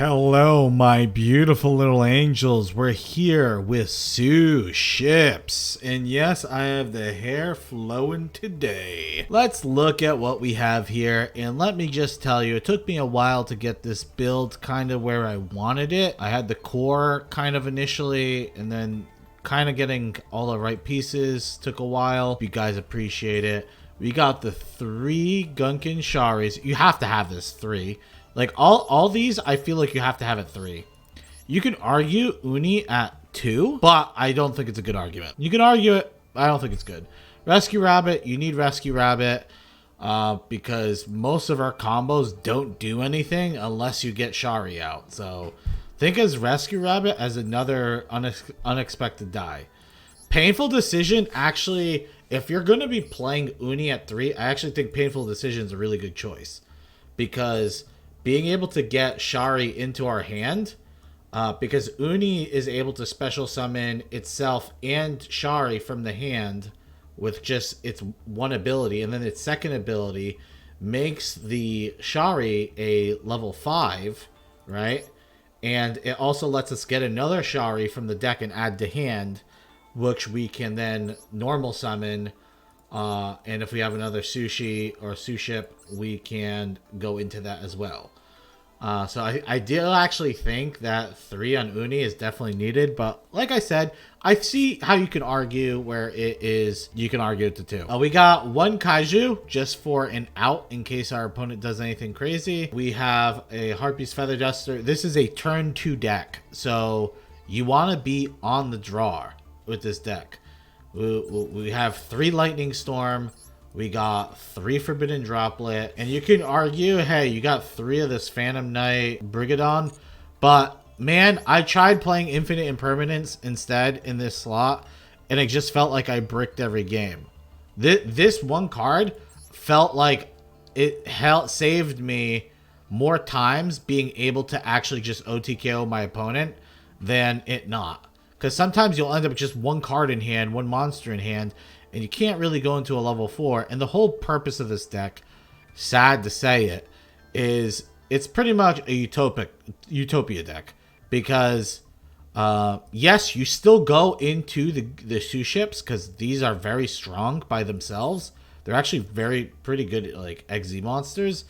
Hello, my beautiful little angels. We're here with Suships. And yes, I have the hair flowing today. Let's look at what we have here. And let me just tell you, it took me a while to get this build kind of where I wanted it. I had the core kind of initially, and then kind of getting all the right pieces took a while. You guys appreciate it. We got the 3 Gunkin Sharis. You have to have this 3. Like, all these, I feel like you have to have at 3. You can argue Uni at 2, but I don't think it's a good argument. You can argue it, I don't think it's good. Rescue Rabbit, you need Rescue Rabbit because most of our combos don't do anything unless you get Shari out. So, think as Rescue Rabbit as another unexpected die. Painful Decision, actually, if you're going to be playing Uni at 3, I actually think Painful Decision is a really good choice. Because being able to get Shari into our hand, because Uni is able to special summon itself and Shari from the hand with just its one ability, and then its second ability makes the Shari a level 5, right? And it also lets us get another Shari from the deck and add to hand, which we can then normal summon. And if we have another Sushi or Suship, we can go into that as well. So I do actually think that 3 on Uni is definitely needed. But like I said, I see how you can argue where it is. You can argue it to 2. We got 1 Kaiju just for an out in case our opponent does anything crazy. We have a Harpy's Feather Duster. This is a turn 2 deck. So you want to be on the draw with this deck. We have 3 Lightning Storm. We got 3 Forbidden Droplet. And you can argue, hey, you got 3 of this Phantom Knight Brigadon. But, man, I tried playing Infinite Impermanence instead in this slot. And it just felt like I bricked every game. This one card felt like it saved me more times being able to actually just OTKO my opponent than it not. Because sometimes you'll end up with just 1 card in hand, 1 monster in hand, and you can't really go into a level 4. And the whole purpose of this deck, sad to say it, is it's pretty much a Utopia deck. Because, yes, you still go into the Suships, because these are very strong by themselves. They're actually pretty good, like, XZ monsters.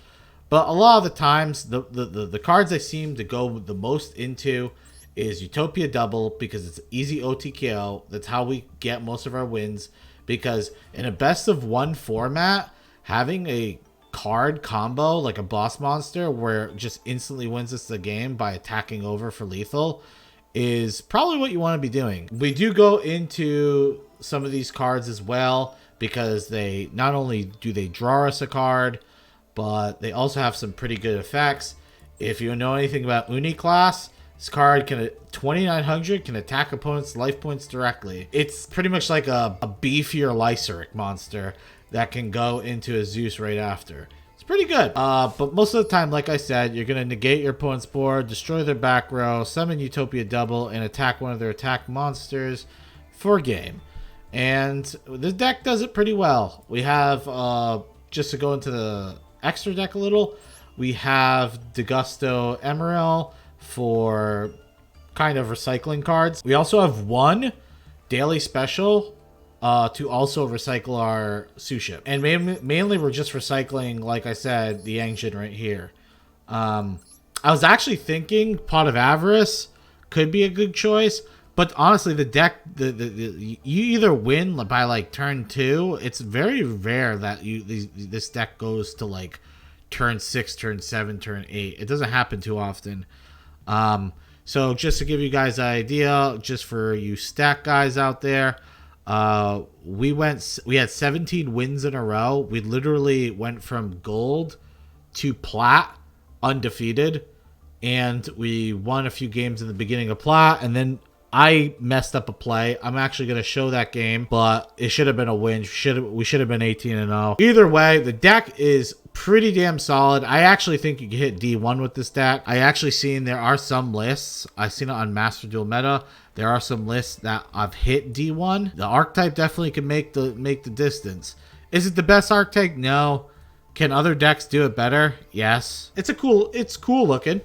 But a lot of the times, the cards I seem to go the most into is Utopia Double, because it's easy OTKO. That's how we get most of our wins. Because in a best of 1 format, having a card combo like a boss monster where it just instantly wins us the game by attacking over for lethal is probably what you want to be doing. We do go into some of these cards as well, because they not only do they draw us a card, but they also have some pretty good effects. If you know anything about Uni class, this card can 2900 can attack opponents' life points directly. It's pretty much like a beefier Lyceric monster that can go into a Zeus right after. It's pretty good. But most of the time, like I said, you're going to negate your opponent's board, destroy their back row, summon Utopia Double, and attack one of their attack monsters for game. And the deck does it pretty well. We have, just to go into the extra deck a little, we have Degusto Emerald for kind of recycling cards. We also have 1 daily special to also recycle our Suship. And mainly we're just recycling, like I said, the engine right here. I was actually thinking Pot of Avarice could be a good choice, but honestly, the deck, you either win by like turn 2. It's very rare that this deck goes to like turn 6, turn 7, turn 8. It doesn't happen too often. So just to give you guys an idea, just for you stack guys out there, we had 17 wins in a row. We literally went from gold to plat undefeated, and we won a few games in the beginning of plat, and then I messed up a play. I'm actually going to show that game, but it should have been a win. We should have been 18-0. Either way, the deck is pretty damn solid. I actually think you can hit D1 with this deck. I actually seen there are some lists. I've seen it on Master Duel Meta. There are some lists that I've hit D1. The archetype definitely can make the distance. Is it the best archetype? No. Can other decks do it better? Yes. It's cool looking.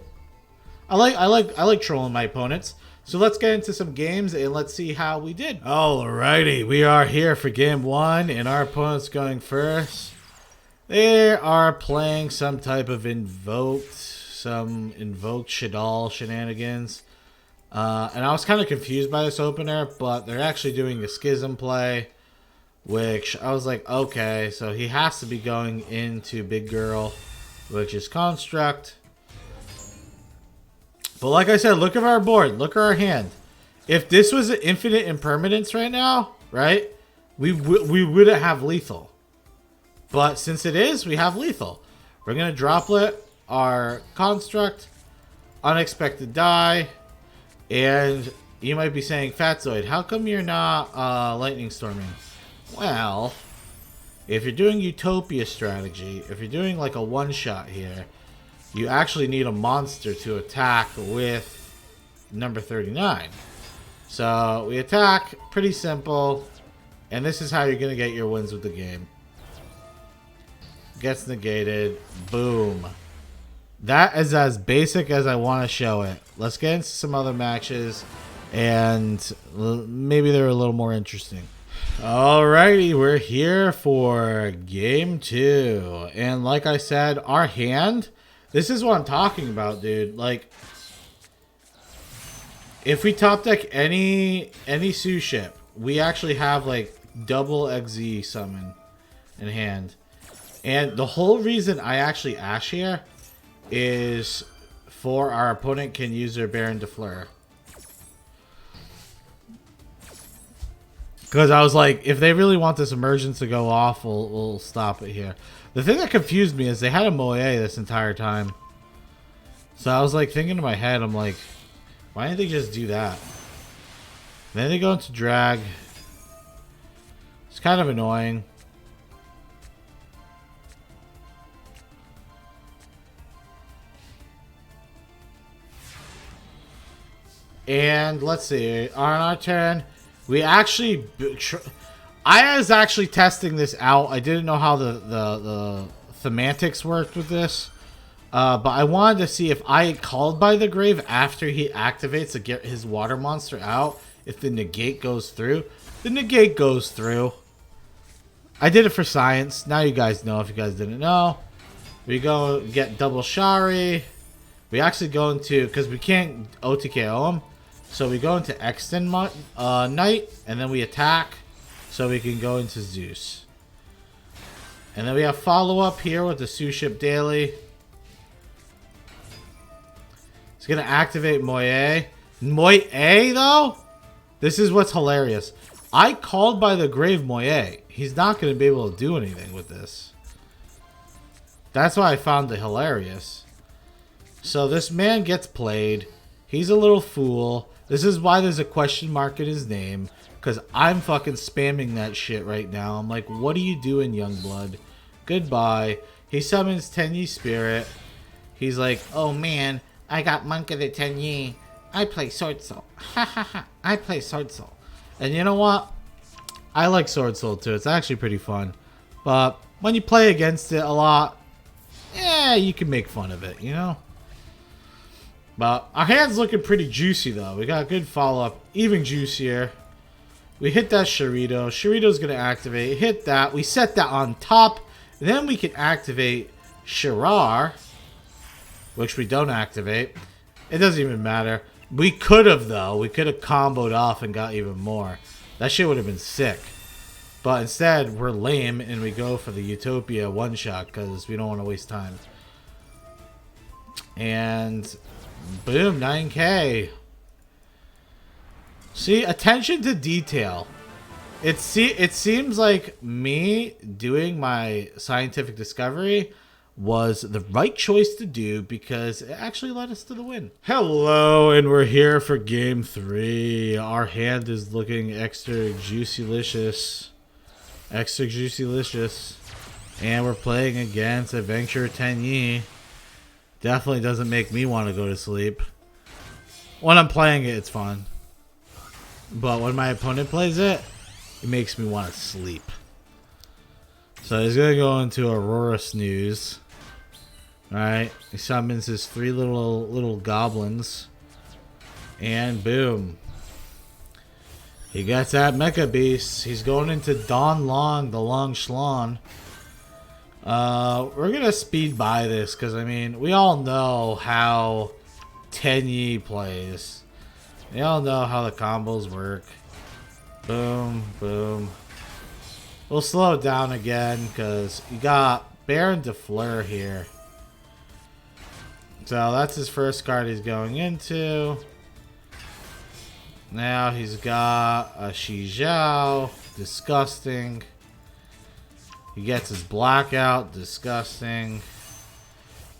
I like trolling my opponents. So let's get into some games and let's see how we did. Alrighty, we are here for game 1 and our opponent's going first. They are playing some type of invoked Shaddoll shenanigans. And I was kind of confused by this opener, but they're actually doing a schism play, which I was like, okay, so he has to be going into big girl, which is construct. But like I said, look at our board, look at our hand. If this was an infinite impermanence right now, right, we wouldn't have lethal. But since it is, we have lethal. We're going to droplet our construct, unexpected die, and you might be saying, Fatzoid, how come you're not lightning storming? Well, if you're doing Utopia strategy, if you're doing like a one-shot here, you actually need a monster to attack with number 39. So we attack, pretty simple, and this is how you're going to get your wins with the game. Gets negated, boom. That is as basic as I want to show it. Let's get into some other matches, and maybe they're a little more interesting. Alrighty, we're here for game 2. And like I said, our hand, this is what I'm talking about, dude. Like, if we top deck any Suship, we actually have like double XZ summon in hand. And the whole reason I actually Ash here is for our opponent can use their Baron de Fleur. Because I was like, if they really want this emergence to go off, we'll stop it here. The thing that confused me is they had a Moe this entire time. So I was like thinking in my head, I'm like, why didn't they just do that? And then they go into drag. It's kind of annoying. And let's see, on our turn, we actually, I was actually testing this out. I didn't know how the semantics worked with this, but I wanted to see if I called by the grave after he activates to get his water monster out, if the negate goes through. The negate goes through. I did it for science. Now you guys know if you guys didn't know. We go get double Shari. We actually go into, because we can't OTKO him, so we go into Extend Knight, and then we attack, so we can go into Zeus. And then we have follow-up here with the Suship Daily. It's going to activate Moe. Moe, though? This is what's hilarious. I called by the grave Moe. He's not going to be able to do anything with this. That's why I found it hilarious. So this man gets played. He's a little fool. This is why there's a question mark in his name. Because I'm fucking spamming that shit right now. I'm like, what are you doing, Youngblood? Goodbye. He summons Tenyi Spirit. He's like, oh man, I got Monk of the Tenyi. I play Sword Soul. Ha ha ha. I play Sword Soul. And you know what? I like Sword Soul too. It's actually pretty fun. But when you play against it a lot, yeah, you can make fun of it, you know? But our hand's looking pretty juicy, though. We got a good follow-up. Even juicier. We hit that Shirito. Shirito's going to activate. Hit that. We set that on top. Then we can activate Shirar, which we don't activate. It doesn't even matter. We could have, though. We could have comboed off and got even more. That shit would have been sick. But instead, we're lame, and we go for the Utopia one-shot because we don't want to waste time. And boom, 9k. See, attention to detail. It seems like me doing my scientific discovery was the right choice to do because it actually led us to the win. Hello, and we're here for game 3. Our hand is looking extra juicy-licious. Extra juicy-licious. And we're playing against Adventure Tenyi. Definitely doesn't make me want to go to sleep. When I'm playing it, it's fun. But when my opponent plays it, it makes me want to sleep. So he's going to go into Aurora Snooze. Alright, he summons his 3 little goblins. And boom. He gets that Mecha Beast. He's going into Don Long, the Long Schlong. We're gonna speed by this, because, I mean, we all know how Tenyi plays. We all know how the combos work. Boom, boom. We'll slow it down again, because you got Baron de Fleur here. So that's his first card he's going into. Now he's got a Yugioh. Disgusting. He gets his Blackout. Disgusting.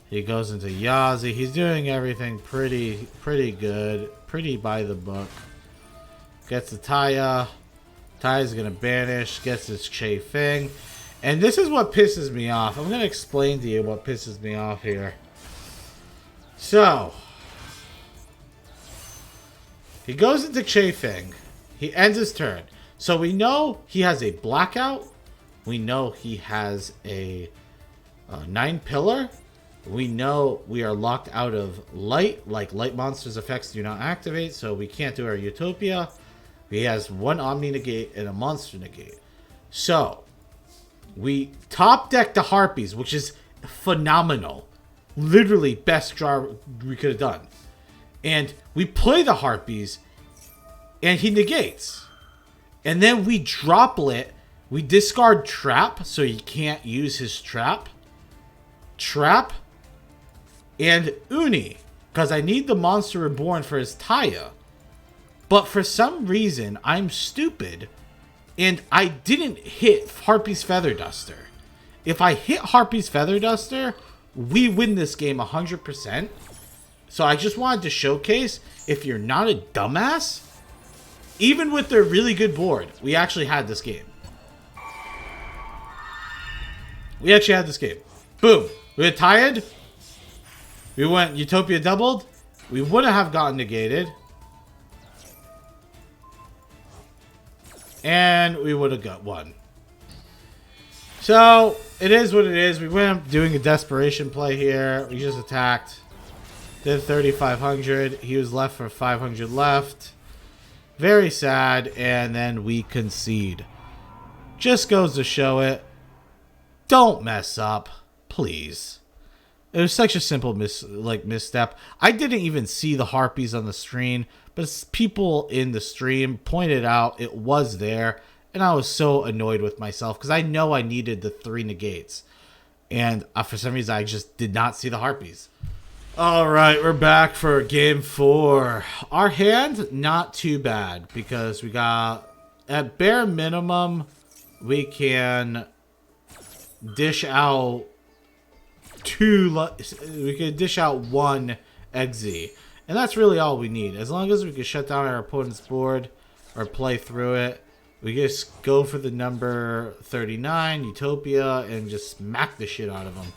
He goes into Yazi. He's doing everything pretty good. Pretty by the book. Gets the Taya. Taya's going to banish. Gets his Che Feng. And this is what pisses me off. I'm going to explain to you what pisses me off here. So, he goes into Che Feng. He ends his turn. So we know he has a Blackout. We know he has a 9 Pillar. We know we are locked out of Light. Like Light Monsters effects do not activate. So we can't do our Utopia. He has 1 Omni Negate and a Monster Negate. So, we top deck the Harpies, which is phenomenal. Literally best draw we could have done. And we play the Harpies, and he negates. And then we droplet. We discard Trap, so he can't use his Trap. Trap. And Uni, because I need the Monster Reborn for his Taya. But for some reason, I'm stupid, and I didn't hit Harpy's Feather Duster. If I hit Harpy's Feather Duster, we win this game 100%. So I just wanted to showcase, if you're not a dumbass, even with their really good board, we actually had this game. We actually had this game. Boom. We had Tired. We went Utopia doubled. We wouldn't have gotten negated. And we would have got one. So, it is what it is. We went up doing a desperation play here. We just attacked. Did 3,500. He was left for 500 left. Very sad. And then we concede. Just goes to show it. Don't mess up. Please. It was such a simple misstep. I didn't even see the Harpies on the screen, but people in the stream pointed out it was there, and I was so annoyed with myself because I know I needed the 3 negates, and for some reason I just did not see the Harpies. All right, we're back for game 4. Our hand, not too bad, because we got, at bare minimum, we can dish out we can dish out 1 Exe, and that's really all we need. As long as we can shut down our opponent's board or play through it, we just go for the number 39 Utopia and just smack the shit out of them.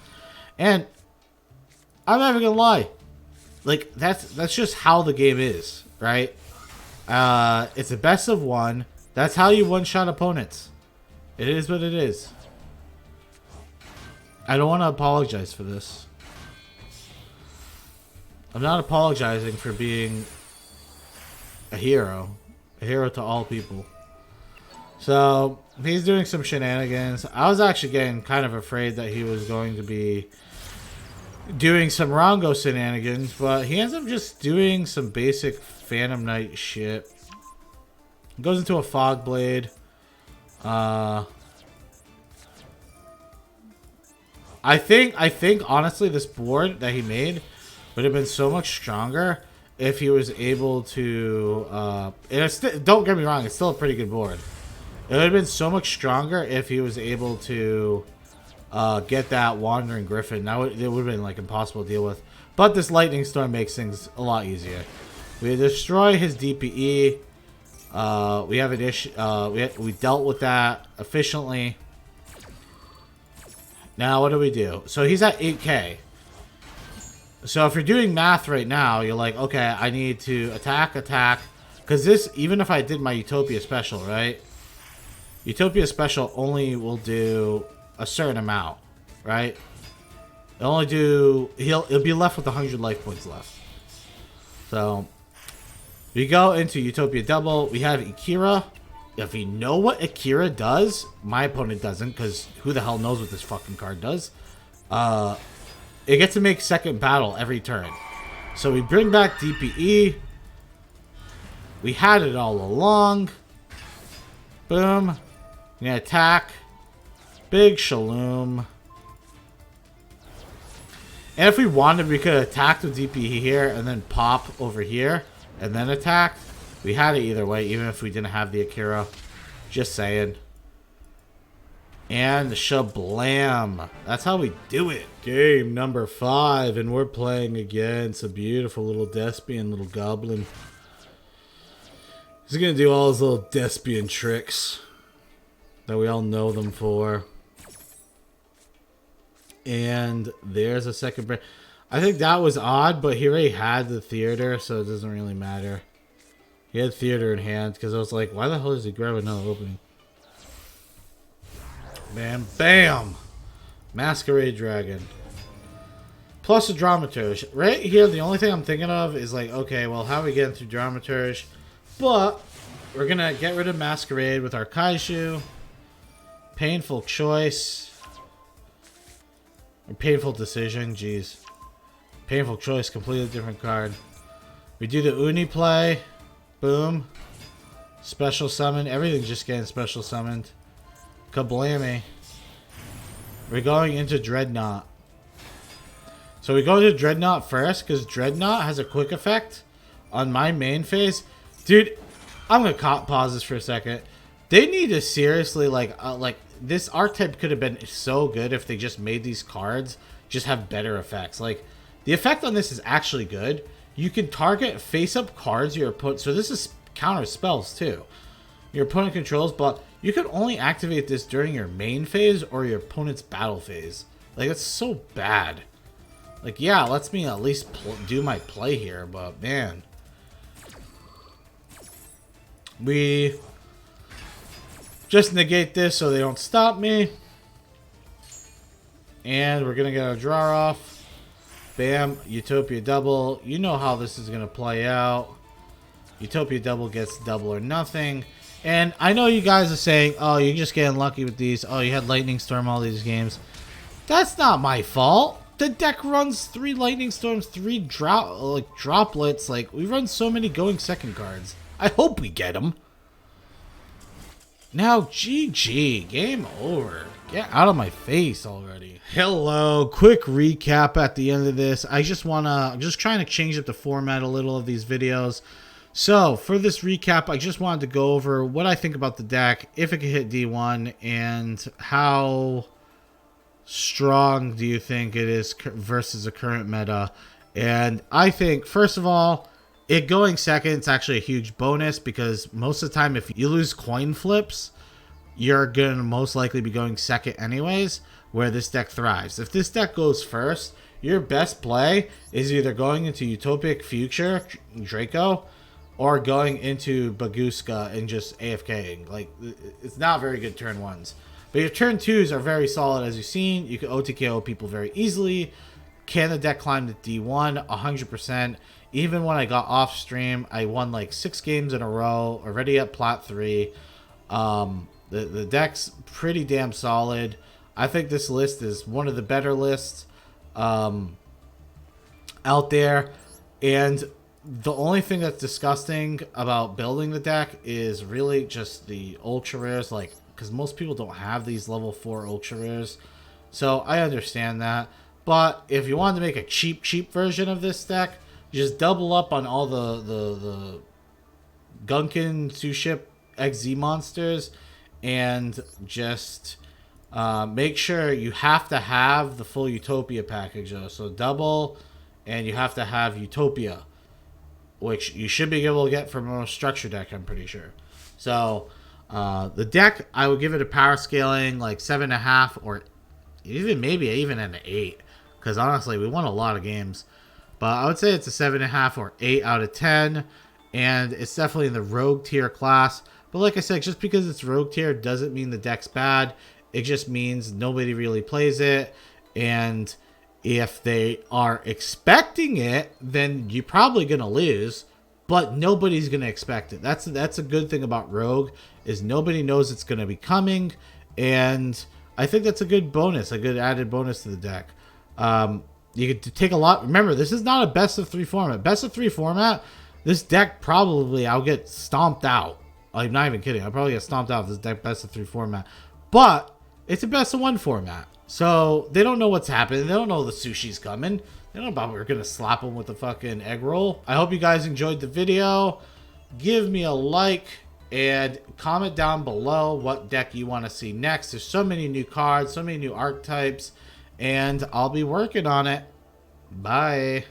And I'm not even gonna lie, like that's just how the game is, right? It's a best of 1. That's how you one-shot opponents. It is what it is. I don't want to apologize for this. I'm not apologizing for being a hero. A hero to all people. So, he's doing some shenanigans. I was actually getting kind of afraid that he was going to be doing some Rongo shenanigans, but he ends up just doing some basic Phantom Knight shit. Goes into a Fog Blade. I think honestly this board that he made would have been so much stronger if he was able to don't get me wrong, it's still a pretty good board. It would have been so much stronger if he was able to get that Wandering Griffin. It would have been like impossible to deal with. But this Lightning Storm makes things a lot easier. We destroy his DPE. We have an issue. We dealt with that efficiently. Now, what do we do? So he's at 8k. So if you're doing math right now, you're like, okay, I need to attack. Because this, even if I did my Utopia special, right? Utopia special only will do a certain amount, right? He'll be left with 100 life points left. So we go into Utopia Double. We have Akira. If you know what Akira does, my opponent doesn't, because who the hell knows what this fucking card does. It gets to make second battle every turn. So we bring back DPE. We had it all along. Boom. We attack. Big Shaloom. And if we wanted, we could attack with DPE here and then pop over here and then attack. We had it either way, even if we didn't have the Akira. Just saying. And the Shablam. That's how we do it. Game number 5, and we're playing against a beautiful little Despian little goblin. He's gonna do all his little Despian tricks that we all know them for. And there's a second break. I think that was odd, but he already had the theater, so it doesn't really matter. He had theater in hand, because I was like, why the hell does he grab another opening? Bam, bam! Masquerade Dragon. Plus a Dramaturge. Right here, the only thing I'm thinking of is like, okay, well, how are we getting through Dramaturge? But we're going to get rid of Masquerade with our Kaiju. Painful Choice. Or Painful Decision, jeez. Painful Choice, completely different card. We do the Uni play. Boom. Special Summon. Everything's just getting special summoned. Kablammy. We're going into Dreadnought. So we go to Dreadnought first, because Dreadnought has a quick effect on my main phase. Dude, I'm going to pause this for a second. They need to seriously, like this archetype could have been so good if they just made these cards just have better effects. Like, the effect on this is actually good. You can target face-up cards your opponent. So this is counter spells, too. Your opponent controls, but you can only activate this during your main phase or your opponent's battle phase. Like, it's so bad. Like, yeah, it lets me at least do my play here, but man. We just negate this so they don't stop me. And we're going to get a draw off. Bam, Utopia Double. You know how this is going to play out. Utopia Double gets double or nothing. And I know you guys are saying, oh, you're just getting lucky with these. Oh, you had Lightning Storm all these games. That's not my fault. The deck runs 3 Lightning Storms, 3 droplets. Like, we run so many going second cards. I hope we get them. Now, GG. Game over. Get out of my face already. Hello. Quick recap at the end of this. I'm just trying to change up the format a little of these videos. So, for this recap, I just wanted to go over what I think about the deck, if it can hit D1, and how strong do you think it is versus the current meta. And I think, first of all, it going second is actually a huge bonus, because most of the time, if you lose coin flips, you're going to most likely be going second anyways, where this deck thrives. If this deck goes first, your best play is either going into Utopic Future, Draco, or going into Baguska and just AFKing. Like, it's not very good turn 1s. But your turn 2s are very solid, as you've seen. You can OTKO people very easily. Can the deck climb to D1? 100%. Even when I got off stream, I won like 6 games in a row, already at Plat 3. The deck's pretty damn solid. I think this list is one of the better lists out there. And the only thing that's disgusting about building the deck is really just the ultra rares, like, because most people don't have these level 4 ultra rares. So I understand that. But if you wanted to make a cheap version of this deck, just double up on all the Gunkin Suship XZ monsters, and just make sure you have to have the full Utopia package though. So double, and you have to have Utopia, which you should be able to get from a structure deck, I'm pretty sure. So the deck, I would give it a power scaling like 7.5, or maybe even an 8, because honestly we won a lot of games. But I would say it's a 7.5 or 8 out of 10, and it's definitely in the rogue tier class. But like I said, just because it's rogue tier doesn't mean the deck's bad. It just means nobody really plays it, and If they are expecting it, then you're probably going to lose, but nobody's going to expect it. That's a good thing about Rogue, is nobody knows it's going to be coming, and I think that's a good bonus, a good added bonus to the deck. You could take a lot. Remember, this is not a best of 3 format. Best of 3 format, this deck probably, I'll get stomped out. I'm not even kidding. I'll probably get stomped out of this deck best of 3 format. But it's a best of 1 format. So they don't know what's happening. They don't know the sushi's coming. They don't know about we're going to slap them with the fucking egg roll. I hope you guys enjoyed the video. Give me a like and comment down below what deck you want to see next. There's so many new cards, so many new archetypes, and I'll be working on it. Bye.